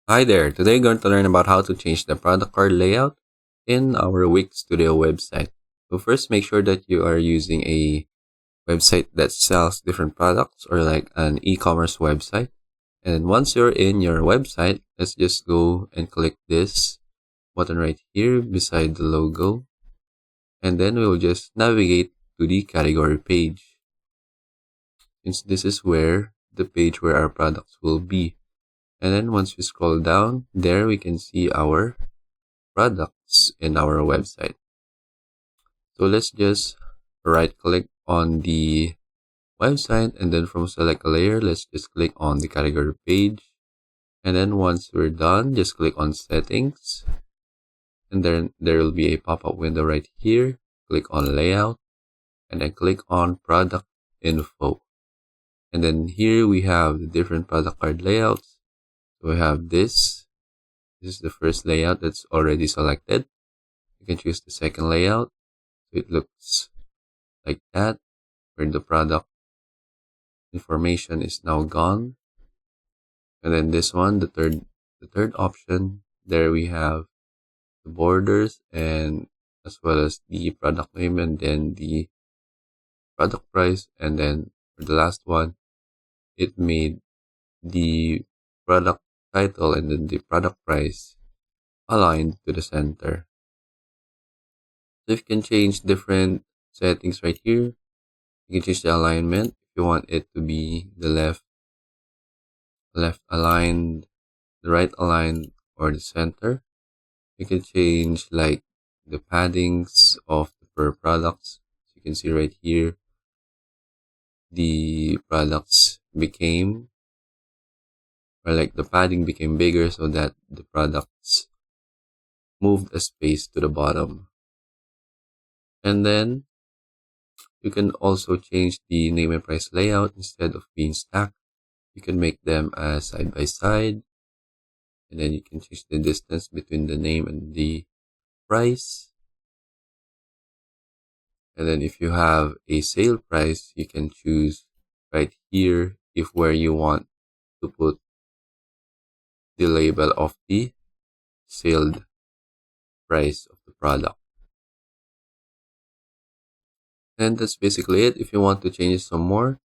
Hi there, today we're going to learn about how to change the product card layout in our Wix Studio website. So first, make sure that you are using a website that sells different products or like an e-commerce website. And then once you're in your website, let's just go and click this button right here beside the logo. And then we will just navigate to the category page, since this is where the page where our products will be. And then once we scroll down, there we can see our products in our website. So let's just right click on the website, and then from select a layer, let's just click on the category page. And then once we're done, just click on settings, and then there will be a pop-up window right here. Click on layout, and then click on product info. And then here we have the different product card layouts. So we have this. This is the first layout that's already selected. You can choose the second layout. So it looks like that, where the product information is now gone. And then this one, the third option, there we have the borders and as well as the product name and then the product price. And then for the last one, it made the product title and then the product price aligned to the center. So you can change different settings right here. You can change the alignment if you want it to be the left aligned, the right aligned, or the center. You can change like the paddings of the per products. You can see right here the products became, or like the padding became bigger so that the products moved a space to the bottom. And then you can also change the name and price layout. Instead of being stacked, you can make them as side by side, and then you can change the distance between the name and the price. And then if you have a sale price, you can choose right here if where you want to put the label of the sold price of the product. And that's basically it. If you want to change some more,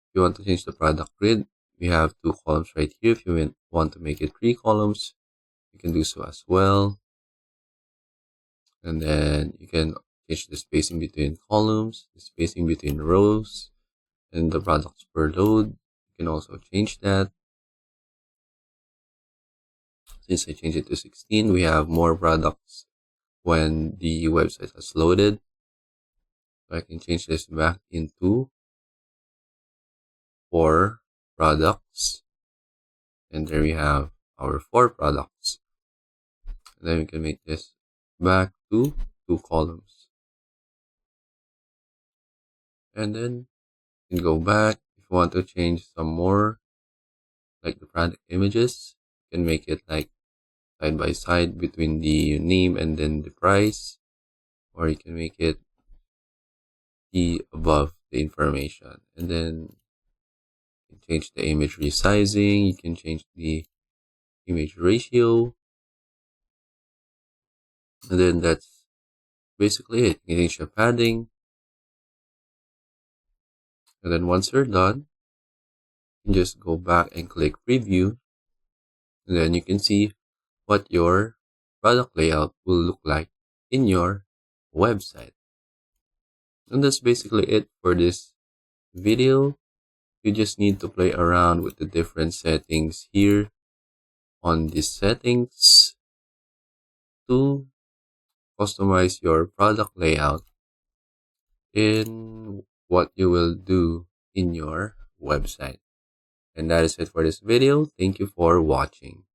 if you want to change the product grid, we have two columns right here. If you want to make it three columns, you can do so as well. And then you can change the spacing between columns, the spacing between rows, and the products per load. You can also change that. Since I changed it to 16, we have more products when the website has loaded. So I can change this back into 4 products. And there we have our 4 products. And then we can make this back to 2 columns. And then you can go back if you want to change some more, like the product images. You can make it like side by side between the name and then the price, or you can make it the above the information. And then you can change the image resizing, you can change the image ratio, and then that's basically it. You can change the padding, and then once you're done, you can just go back and click preview, and then you can see what your product layout will look like in your website. And that's basically it for this video. You just need to play around with the different settings here on the settings to customize your product layout in what you will do in your website. And that is it for this video. Thank you for watching.